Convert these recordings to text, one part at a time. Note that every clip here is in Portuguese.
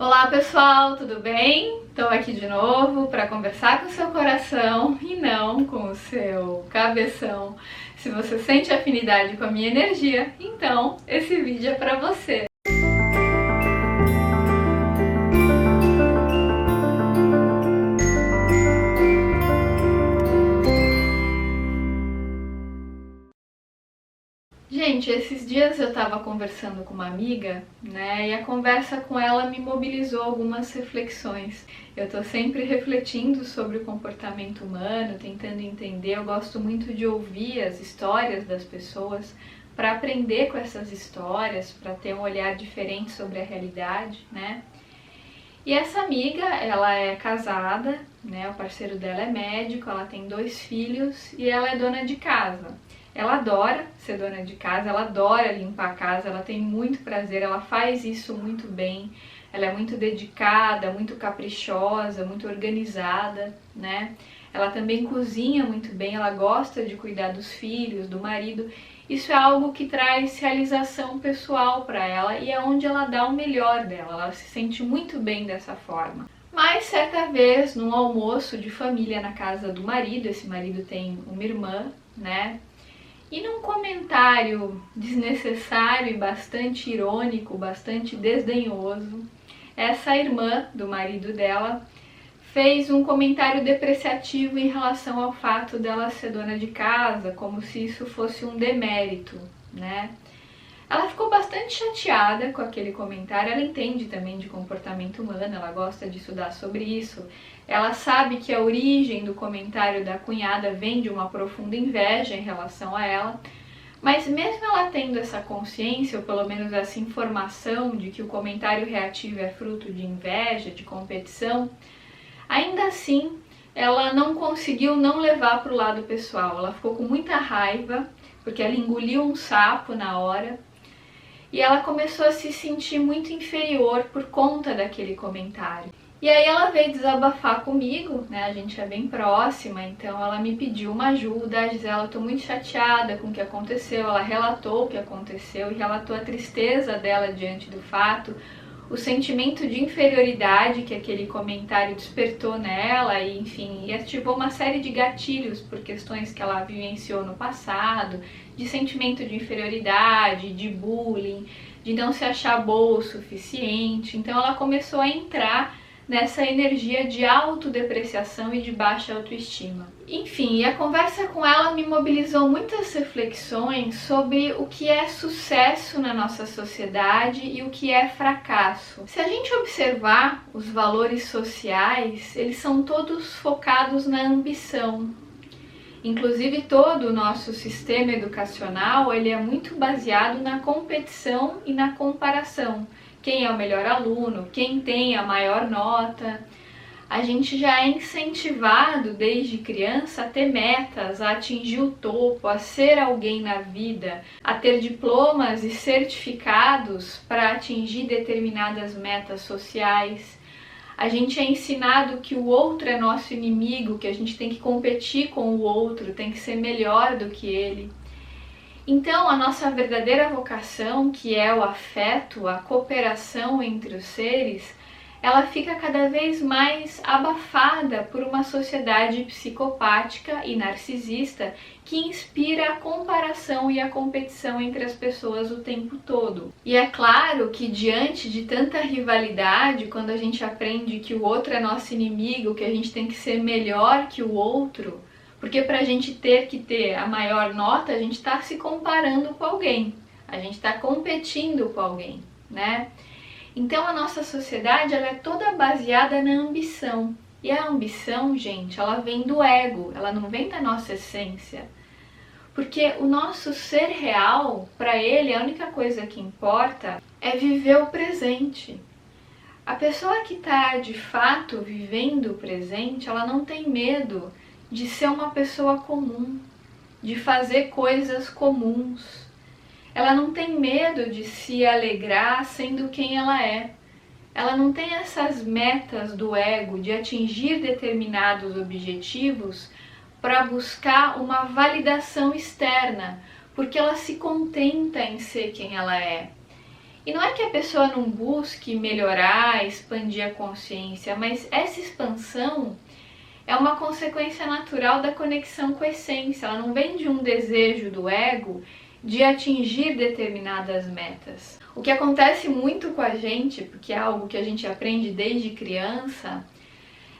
Olá pessoal, tudo bem? Estou aqui de novo para conversar com o seu coração e não com o seu cabeção. Se você sente afinidade com a minha energia, então esse vídeo é para você. Gente, esses dias eu estava conversando com uma amiga, né, e a conversa com ela me mobilizou algumas reflexões. Eu tô sempre refletindo sobre o comportamento humano, tentando entender. Eu gosto muito de ouvir as histórias das pessoas para aprender com essas histórias, para ter um olhar diferente sobre a realidade, né? E essa amiga, ela é casada, né, o parceiro dela é médico, ela tem 2 filhos e ela é dona de casa. Ela adora ser dona de casa, ela adora limpar a casa, ela tem muito prazer, ela faz isso muito bem, ela é muito dedicada, muito caprichosa, muito organizada, né? Ela também cozinha muito bem, ela gosta de cuidar dos filhos, do marido. Isso é algo que traz realização pessoal para ela e é onde ela dá o melhor dela, ela se sente muito bem dessa forma. Mas certa vez, num almoço de família na casa do marido, esse marido tem uma irmã, né? E num comentário desnecessário e bastante irônico, bastante desdenhoso, essa irmã do marido dela fez um comentário depreciativo em relação ao fato dela ser dona de casa, como se isso fosse um demérito, né? Ela ficou bastante chateada com aquele comentário, ela entende também de comportamento humano, ela gosta de estudar sobre isso. Ela sabe que a origem do comentário da cunhada vem de uma profunda inveja em relação a ela, mas mesmo ela tendo essa consciência, ou pelo menos essa informação de que o comentário reativo é fruto de inveja, de competição, ainda assim ela não conseguiu não levar para o lado pessoal. Ela ficou com muita raiva, porque ela engoliu um sapo na hora, e ela começou a se sentir muito inferior por conta daquele comentário. E aí ela veio desabafar comigo, né? A gente é bem próxima, então ela me pediu uma ajuda. A Gisela, eu tô muito chateada com o que aconteceu. Ela relatou o que aconteceu e relatou a tristeza dela diante do fato, o sentimento de inferioridade que aquele comentário despertou nela e, enfim, e ativou uma série de gatilhos por questões que ela vivenciou no passado, de sentimento de inferioridade, de bullying, de não se achar boa o suficiente. Então ela começou a entrar nessa energia de autodepreciação e de baixa autoestima. Enfim, e a conversa com ela me mobilizou muitas reflexões sobre o que é sucesso na nossa sociedade e o que é fracasso. Se a gente observar os valores sociais, eles são todos focados na ambição. Inclusive todo o nosso sistema educacional, ele é muito baseado na competição e na comparação. Quem é o melhor aluno, quem tem a maior nota. A gente já é incentivado desde criança a ter metas, a atingir o topo, a ser alguém na vida, a ter diplomas e certificados para atingir determinadas metas sociais. A gente é ensinado que o outro é nosso inimigo, que a gente tem que competir com o outro, tem que ser melhor do que ele. Então, a nossa verdadeira vocação, que é o afeto, a cooperação entre os seres, ela fica cada vez mais abafada por uma sociedade psicopática e narcisista que inspira a comparação e a competição entre as pessoas o tempo todo. E é claro que diante de tanta rivalidade, quando a gente aprende que o outro é nosso inimigo, que a gente tem que ser melhor que o outro, porque para a gente ter que ter a maior nota, a gente está se comparando com alguém, a gente está competindo com alguém, né? Então a nossa sociedade, ela é toda baseada na ambição. E a ambição, gente, ela vem do ego, ela não vem da nossa essência. Porque o nosso ser real, para ele, a única coisa que importa é viver o presente. A pessoa que está de fato vivendo o presente, ela não tem medo de ser uma pessoa comum, de fazer coisas comuns. Ela não tem medo de se alegrar sendo quem ela é. Ela não tem essas metas do ego de atingir determinados objetivos para buscar uma validação externa, porque ela se contenta em ser quem ela é. E não é que a pessoa não busque melhorar, expandir a consciência, mas essa expansão é uma consequência natural da conexão com a essência. Ela não vem de um desejo do ego de atingir determinadas metas. O que acontece muito com a gente, porque é algo que a gente aprende desde criança,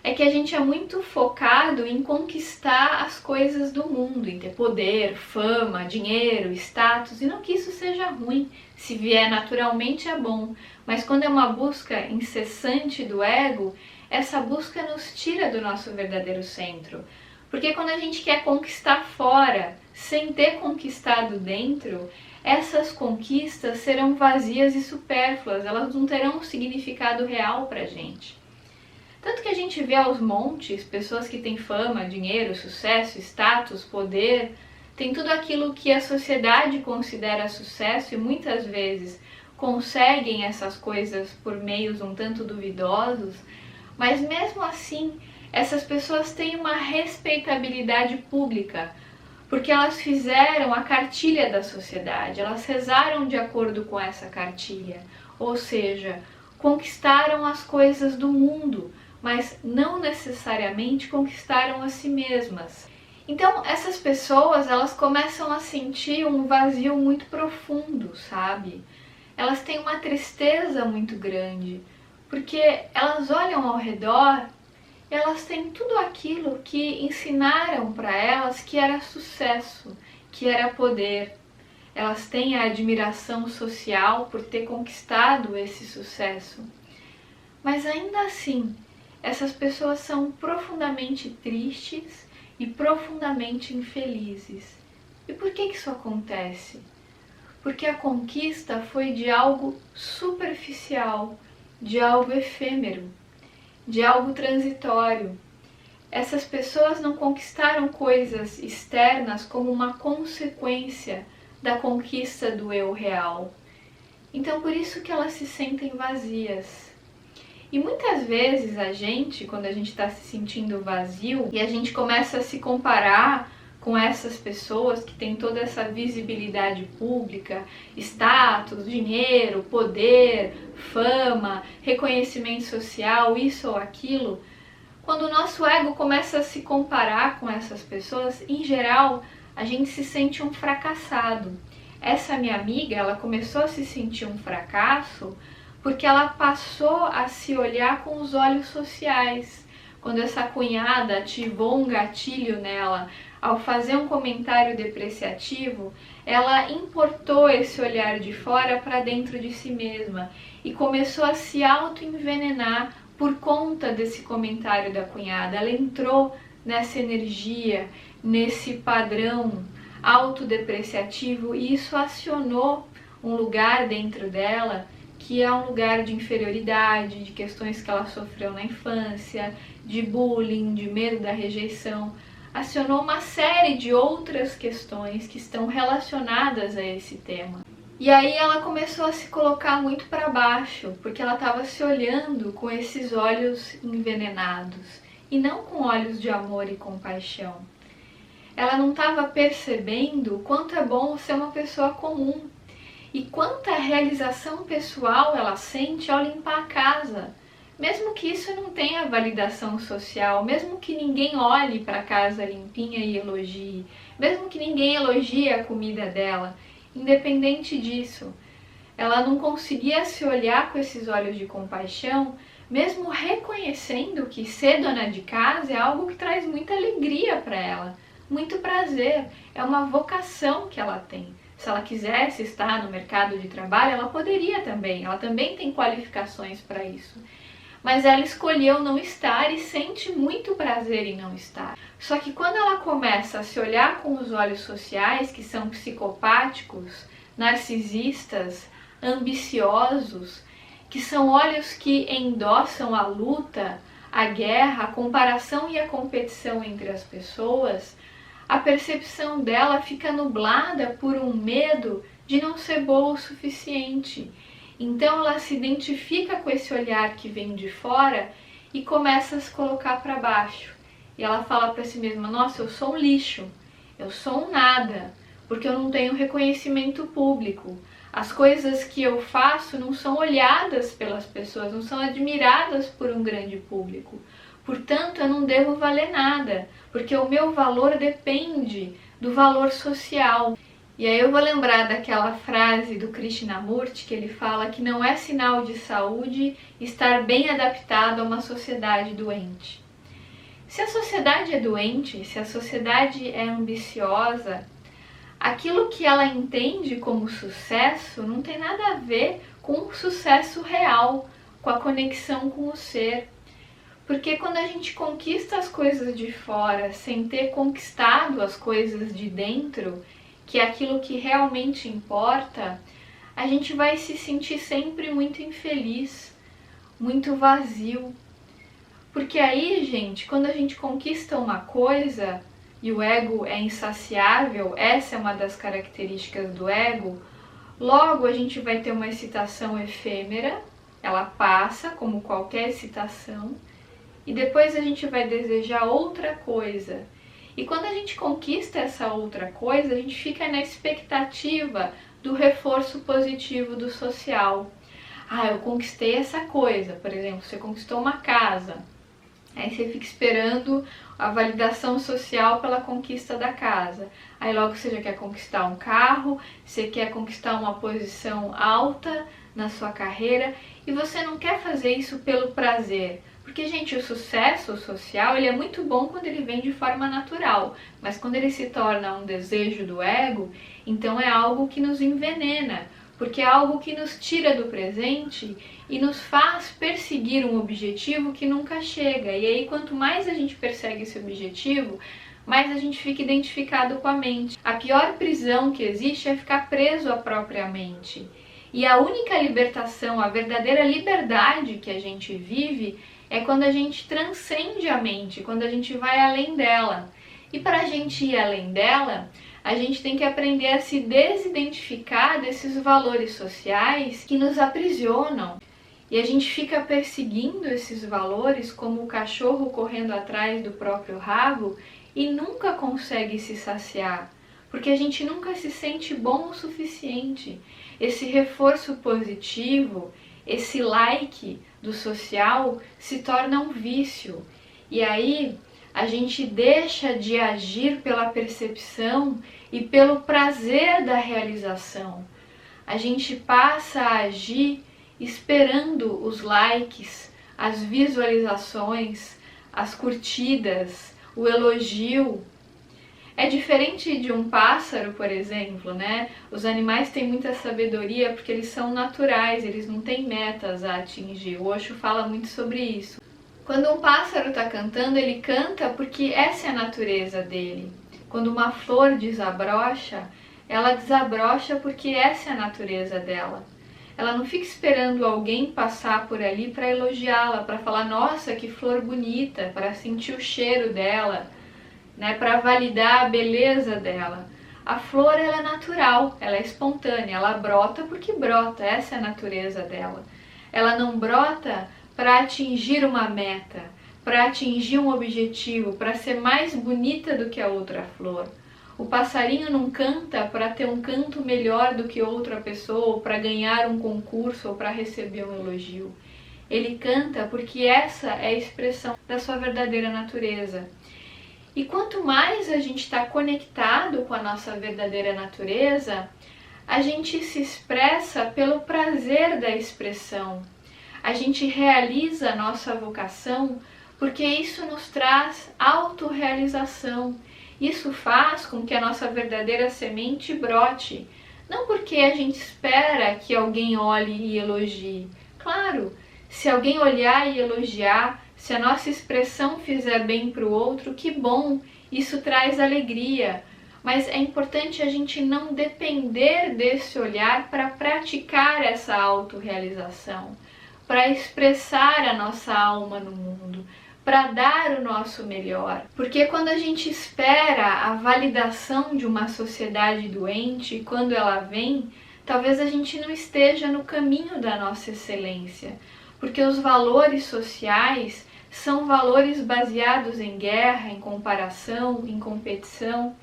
é que a gente é muito focado em conquistar as coisas do mundo, em ter poder, fama, dinheiro, status, e não que isso seja ruim, se vier naturalmente é bom, mas quando é uma busca incessante do ego, essa busca nos tira do nosso verdadeiro centro. Porque quando a gente quer conquistar fora, sem ter conquistado dentro, essas conquistas serão vazias e supérfluas, elas não terão um significado real pra gente. Tanto que a gente vê aos montes pessoas que têm fama, dinheiro, sucesso, status, poder, tem tudo aquilo que a sociedade considera sucesso e muitas vezes conseguem essas coisas por meios um tanto duvidosos, mas mesmo assim essas pessoas têm uma respeitabilidade pública, porque elas fizeram a cartilha da sociedade, elas rezaram de acordo com essa cartilha, ou seja, conquistaram as coisas do mundo, mas não necessariamente conquistaram a si mesmas. Então essas pessoas, elas começam a sentir um vazio muito profundo, sabe? Elas têm uma tristeza muito grande, porque elas olham ao redor, elas têm tudo aquilo que ensinaram para elas que era sucesso, que era poder. Elas têm a admiração social por ter conquistado esse sucesso. Mas ainda assim, essas pessoas são profundamente tristes e profundamente infelizes. E por que isso acontece? Porque a conquista foi de algo superficial, de algo efêmero, de algo transitório. Essas pessoas não conquistaram coisas externas como uma consequência da conquista do eu real. Então por isso que elas se sentem vazias. E muitas vezes a gente, quando a gente está se sentindo vazio e a gente começa a se comparar com essas pessoas que têm toda essa visibilidade pública, status, dinheiro, poder, fama, reconhecimento social, isso ou aquilo, quando o nosso ego começa a se comparar com essas pessoas, em geral, a gente se sente um fracassado. Essa minha amiga, ela começou a se sentir um fracasso porque ela passou a se olhar com os olhos sociais. Quando essa cunhada ativou um gatilho nela, ao fazer um comentário depreciativo, ela importou esse olhar de fora para dentro de si mesma e começou a se auto-envenenar por conta desse comentário da cunhada. Ela entrou nessa energia, nesse padrão autodepreciativo e isso acionou um lugar dentro dela que é um lugar de inferioridade, de questões que ela sofreu na infância, de bullying, de medo da rejeição. Acionou uma série de outras questões que estão relacionadas a esse tema. E aí ela começou a se colocar muito para baixo, porque ela estava se olhando com esses olhos envenenados, e não com olhos de amor e compaixão. Ela não estava percebendo o quanto é bom ser uma pessoa comum, e quanta realização pessoal ela sente ao limpar a casa. Mesmo que isso não tenha validação social, mesmo que ninguém olhe para a casa limpinha e elogie, mesmo que ninguém elogie a comida dela, independente disso, ela não conseguia se olhar com esses olhos de compaixão, mesmo reconhecendo que ser dona de casa é algo que traz muita alegria para ela, muito prazer, é uma vocação que ela tem. Se ela quisesse estar no mercado de trabalho, ela poderia também, ela também tem qualificações para isso. Mas ela escolheu não estar e sente muito prazer em não estar. Só que quando ela começa a se olhar com os olhos sociais, que são psicopáticos, narcisistas, ambiciosos, que são olhos que endossam a luta, a guerra, a comparação e a competição entre as pessoas, a percepção dela fica nublada por um medo de não ser boa o suficiente. Então ela se identifica com esse olhar que vem de fora e começa a se colocar para baixo. E ela fala para si mesma, nossa, eu sou um lixo, eu sou um nada, porque eu não tenho reconhecimento público. As coisas que eu faço não são olhadas pelas pessoas, não são admiradas por um grande público. Portanto, eu não devo valer nada, porque o meu valor depende do valor social. E aí eu vou lembrar daquela frase do Krishnamurti, que ele fala que não é sinal de saúde estar bem adaptado a uma sociedade doente. Se a sociedade é doente, se a sociedade é ambiciosa, aquilo que ela entende como sucesso não tem nada a ver com o sucesso real, com a conexão com o ser. Porque quando a gente conquista as coisas de fora sem ter conquistado as coisas de dentro, que é aquilo que realmente importa, a gente vai se sentir sempre muito infeliz, muito vazio. Porque aí, gente, quando a gente conquista uma coisa e o ego é insaciável, essa é uma das características do ego, logo a gente vai ter uma excitação efêmera, ela passa como qualquer excitação, e depois a gente vai desejar outra coisa. E quando a gente conquista essa outra coisa, a gente fica na expectativa do reforço positivo do social. Ah, eu conquistei essa coisa, por exemplo, você conquistou uma casa, aí você fica esperando a validação social pela conquista da casa. Aí logo você já quer conquistar um carro, você quer conquistar uma posição alta na sua carreira, e você não quer fazer isso pelo prazer. Porque, gente, o sucesso social ele é muito bom quando ele vem de forma natural, mas quando ele se torna um desejo do ego, então é algo que nos envenena, porque é algo que nos tira do presente e nos faz perseguir um objetivo que nunca chega. E aí, quanto mais a gente persegue esse objetivo, mais a gente fica identificado com a mente. A pior prisão que existe é ficar preso à própria mente. E a única libertação, a verdadeira liberdade que a gente vive é quando a gente transcende a mente, quando a gente vai além dela. E para a gente ir além dela, a gente tem que aprender a se desidentificar desses valores sociais que nos aprisionam. E a gente fica perseguindo esses valores como o cachorro correndo atrás do próprio rabo e nunca consegue se saciar, porque a gente nunca se sente bom o suficiente. Esse reforço positivo, esse like do social se torna um vício. E aí a gente deixa de agir pela percepção e pelo prazer da realização. A gente passa a agir esperando os likes, as visualizações, as curtidas, o elogio. É diferente de um pássaro, por exemplo, né? Os animais têm muita sabedoria porque eles são naturais, eles não têm metas a atingir. O Osho fala muito sobre isso. Quando um pássaro está cantando, ele canta porque essa é a natureza dele. Quando uma flor desabrocha, ela desabrocha porque essa é a natureza dela. Ela não fica esperando alguém passar por ali para elogiá-la, para falar, nossa, que flor bonita, para sentir o cheiro dela, né, para validar a beleza dela. A flor ela é natural, ela é espontânea, ela brota porque brota, essa é a natureza dela. Ela não brota para atingir uma meta, para atingir um objetivo, para ser mais bonita do que a outra flor. O passarinho não canta para ter um canto melhor do que outra pessoa, ou para ganhar um concurso, ou para receber um elogio. Ele canta porque essa é a expressão da sua verdadeira natureza. E quanto mais a gente está conectado com a nossa verdadeira natureza, a gente se expressa pelo prazer da expressão. A gente realiza a nossa vocação porque isso nos traz autorrealização. Isso faz com que a nossa verdadeira semente brote. Não porque a gente espera que alguém olhe e elogie. Claro, se alguém olhar e elogiar, se a nossa expressão fizer bem para o outro, que bom, isso traz alegria. Mas é importante a gente não depender desse olhar para praticar essa autorrealização, para expressar a nossa alma no mundo, para dar o nosso melhor. Porque quando a gente espera a validação de uma sociedade doente, quando ela vem, talvez a gente não esteja no caminho da nossa excelência. Porque os valores sociais são valores baseados em guerra, em comparação, em competição.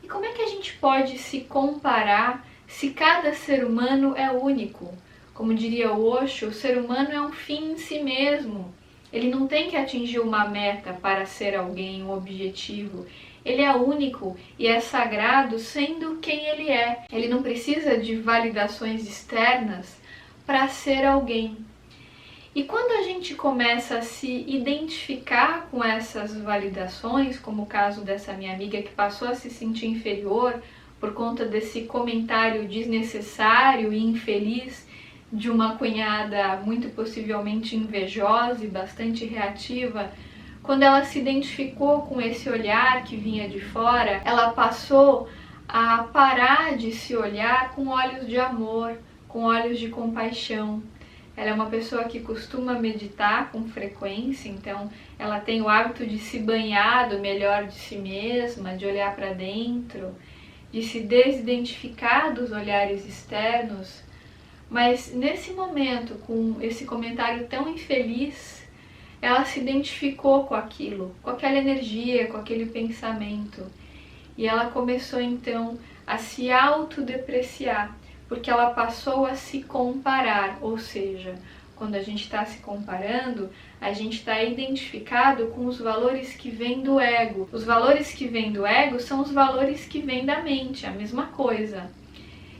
E como é que a gente pode se comparar se cada ser humano é único? Como diria o Osho, o ser humano é um fim em si mesmo. Ele não tem que atingir uma meta para ser alguém, um objetivo. Ele é único e é sagrado sendo quem ele é. Ele não precisa de validações externas para ser alguém. E quando a gente começa a se identificar com essas validações, como o caso dessa minha amiga que passou a se sentir inferior por conta desse comentário desnecessário e infeliz de uma cunhada muito possivelmente invejosa e bastante reativa, quando ela se identificou com esse olhar que vinha de fora, ela passou a parar de se olhar com olhos de amor, com olhos de compaixão. Ela é uma pessoa que costuma meditar com frequência, então ela tem o hábito de se banhar do melhor de si mesma, de olhar para dentro, de se desidentificar dos olhares externos. Mas nesse momento, com esse comentário tão infeliz, ela se identificou com aquilo, com aquela energia, com aquele pensamento. E ela começou então a se autodepreciar, porque ela passou a se comparar, ou seja, quando a gente está se comparando, a gente está identificado com os valores que vêm do ego. Os valores que vêm do ego são os valores que vêm da mente, a mesma coisa.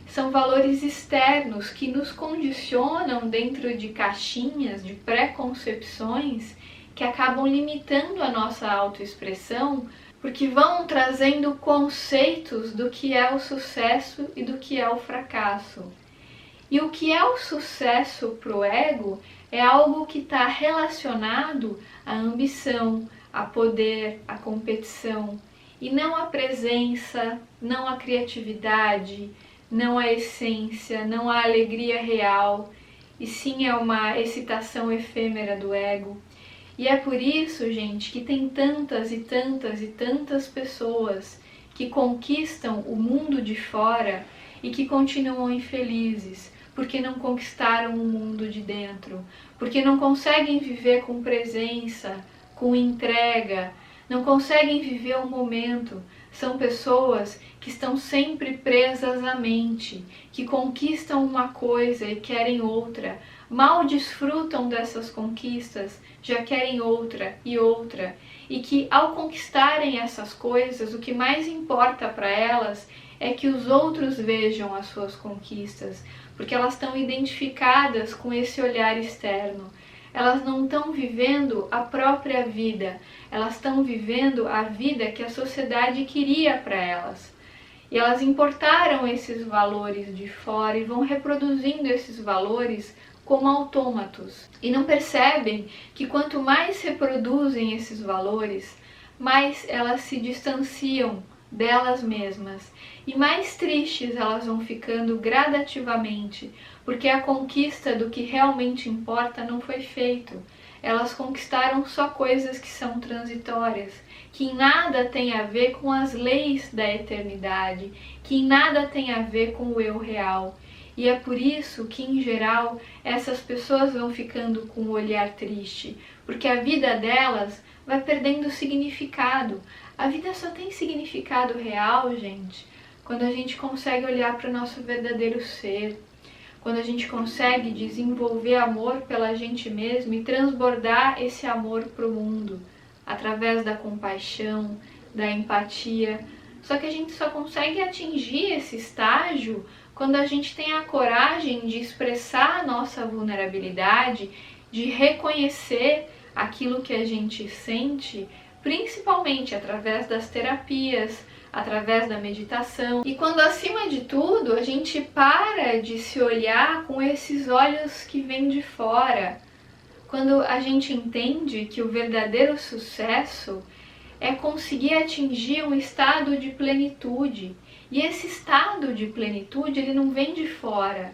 São valores externos que nos condicionam dentro de caixinhas, de preconcepções, que acabam limitando a nossa autoexpressão, porque vão trazendo conceitos do que é o sucesso e do que é o fracasso. E o que é o sucesso para o ego é algo que está relacionado à ambição, a poder, à competição, e não à presença, não à criatividade, não à essência, não à alegria real, e sim é uma excitação efêmera do ego. E é por isso, gente, que tem tantas e tantas e tantas pessoas que conquistam o mundo de fora e que continuam infelizes, porque não conquistaram o mundo de dentro, porque não conseguem viver com presença, com entrega, não conseguem viver o momento. São pessoas que estão sempre presas à mente, que conquistam uma coisa e querem outra, mal desfrutam dessas conquistas, já querem outra, e que ao conquistarem essas coisas, o que mais importa para elas é que os outros vejam as suas conquistas, porque elas estão identificadas com esse olhar externo. Elas não estão vivendo a própria vida, elas estão vivendo a vida que a sociedade queria para elas. E elas importaram esses valores de fora e vão reproduzindo esses valores como autômatos. E não percebem que quanto mais reproduzem esses valores, mais elas se distanciam delas mesmas e mais tristes elas vão ficando gradativamente, porque a conquista do que realmente importa não foi feito. Elas conquistaram só coisas que são transitórias, que em nada tem a ver com as leis da eternidade, que em nada tem a ver com o eu real. E é por isso que, em geral, essas pessoas vão ficando com o olhar triste, porque a vida delas vai perdendo significado. A vida só tem significado real, gente, quando a gente consegue olhar para o nosso verdadeiro ser, quando a gente consegue desenvolver amor pela gente mesmo e transbordar esse amor para o mundo, através da compaixão, da empatia. Só que a gente só consegue atingir esse estágio quando a gente tem a coragem de expressar a nossa vulnerabilidade, de reconhecer aquilo que a gente sente, principalmente através das terapias, através da meditação. E quando, acima de tudo, a gente para de se olhar com esses olhos que vêm de fora, quando a gente entende que o verdadeiro sucesso é conseguir atingir um estado de plenitude. E esse estado de plenitude, ele não vem de fora,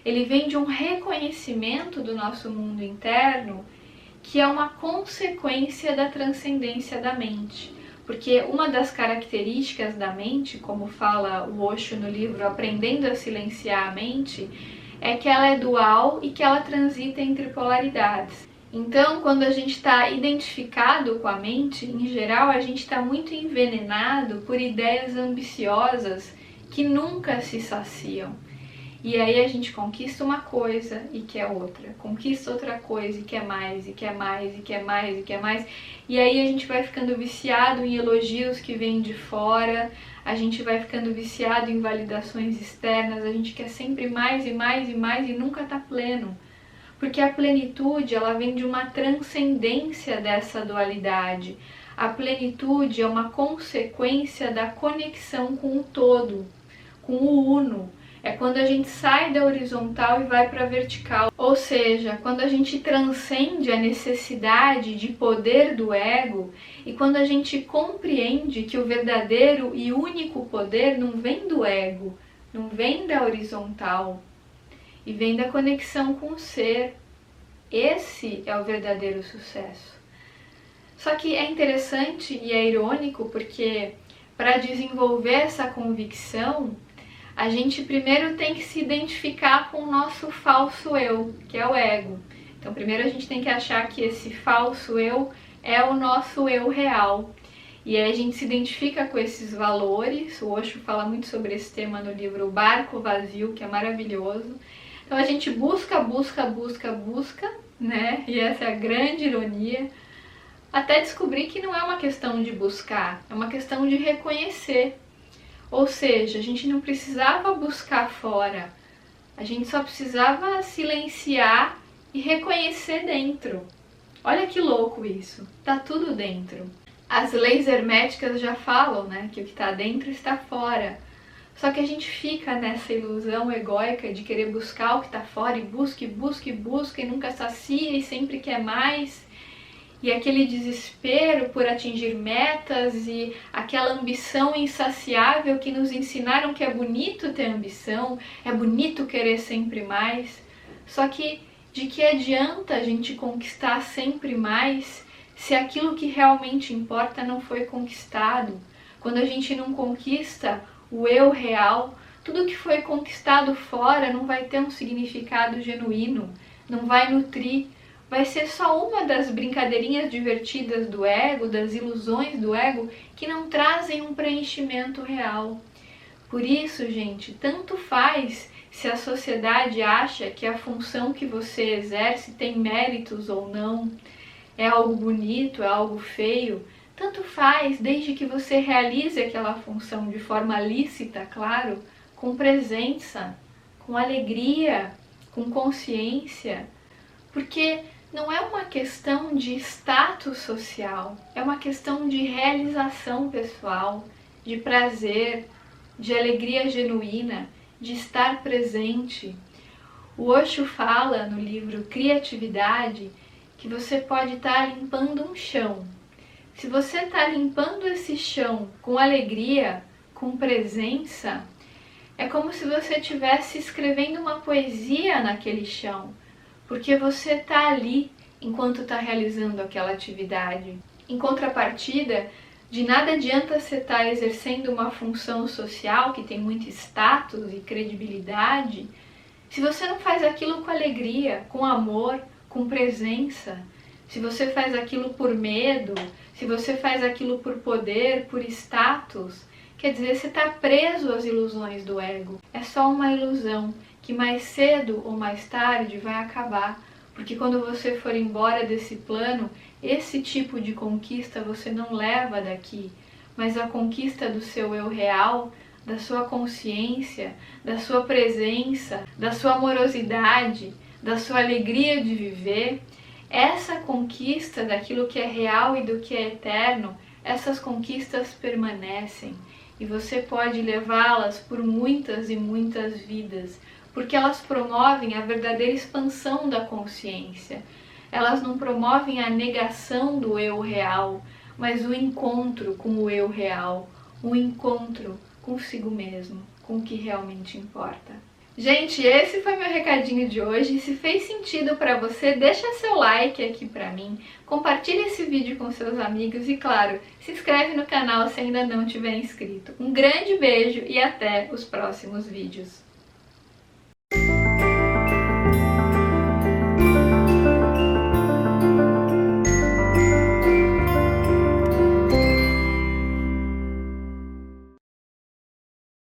ele vem de um reconhecimento do nosso mundo interno, que é uma consequência da transcendência da mente. Porque uma das características da mente, como fala o Osho no livro Aprendendo a Silenciar a Mente, é que ela é dual e que ela transita entre polaridades. Então, quando a gente está identificado com a mente, em geral, a gente está muito envenenado por ideias ambiciosas que nunca se saciam. E aí a gente conquista uma coisa e quer outra, conquista outra coisa e quer mais, e quer mais, e quer mais, e quer mais. E aí a gente vai ficando viciado em elogios que vêm de fora, a gente vai ficando viciado em validações externas, a gente quer sempre mais e mais e mais e nunca tá pleno. Porque a plenitude, ela vem de uma transcendência dessa dualidade. A plenitude é uma consequência da conexão com o todo, com o uno. É quando a gente sai da horizontal e vai para a vertical. Ou seja, quando a gente transcende a necessidade de poder do ego e quando a gente compreende que o verdadeiro e único poder não vem do ego, não vem da horizontal, e vem da conexão com o ser. Esse é o verdadeiro sucesso. Só que é interessante e é irônico porque para desenvolver essa convicção, a gente primeiro tem que se identificar com o nosso falso eu, que é o ego. Então primeiro a gente tem que achar que esse falso eu é o nosso eu real. E aí a gente se identifica com esses valores. O Osho fala muito sobre esse tema no livro O Barco Vazio, que é maravilhoso. Então a gente busca, né? E essa é a grande ironia, até descobrir que não é uma questão de buscar, é uma questão de reconhecer. Ou seja, a gente não precisava buscar fora, a gente só precisava silenciar e reconhecer dentro. Olha que louco isso, tá tudo dentro. As leis herméticas já falam, né, que o que está dentro está fora. Só que a gente fica nessa ilusão egóica de querer buscar o que está fora e busca e nunca sacia e sempre quer mais. E aquele desespero por atingir metas e aquela ambição insaciável que nos ensinaram que é bonito ter ambição, é bonito querer sempre mais. Só que de que adianta a gente conquistar sempre mais se aquilo que realmente importa não foi conquistado? Quando a gente não conquista o eu real, tudo que foi conquistado fora não vai ter um significado genuíno, não vai nutrir, vai ser só uma das brincadeirinhas divertidas do ego, das ilusões do ego, que não trazem um preenchimento real. Por isso, gente, tanto faz se a sociedade acha que a função que você exerce tem méritos ou não, é algo bonito, é algo feio. Tanto faz, desde que você realize aquela função de forma lícita, claro, com presença, com alegria, com consciência, porque não é uma questão de status social, é uma questão de realização pessoal, de prazer, de alegria genuína, de estar presente. O Osho fala no livro Criatividade que você pode estar limpando um chão. Se você está limpando esse chão com alegria, com presença, é como se você estivesse escrevendo uma poesia naquele chão, porque você está ali enquanto está realizando aquela atividade. Em contrapartida, de nada adianta você estar exercendo uma função social que tem muito status e credibilidade, se você não faz aquilo com alegria, com amor, com presença, se você faz aquilo por medo, se você faz aquilo por poder, por status, quer dizer, você está preso às ilusões do ego. É só uma ilusão que mais cedo ou mais tarde vai acabar, porque quando você for embora desse plano, esse tipo de conquista você não leva daqui, mas a conquista do seu eu real, da sua consciência, da sua presença, da sua amorosidade, da sua alegria de viver. Essa conquista daquilo que é real e do que é eterno, essas conquistas permanecem e você pode levá-las por muitas e muitas vidas, porque elas promovem a verdadeira expansão da consciência. Elas não promovem a negação do eu real, mas o encontro com o eu real, o encontro consigo mesmo, com o que realmente importa. Gente, esse foi meu recadinho de hoje. Se fez sentido para você, deixa seu like aqui para mim, compartilhe esse vídeo com seus amigos e, claro, se inscreve no canal se ainda não tiver inscrito. Um grande beijo e até os próximos vídeos.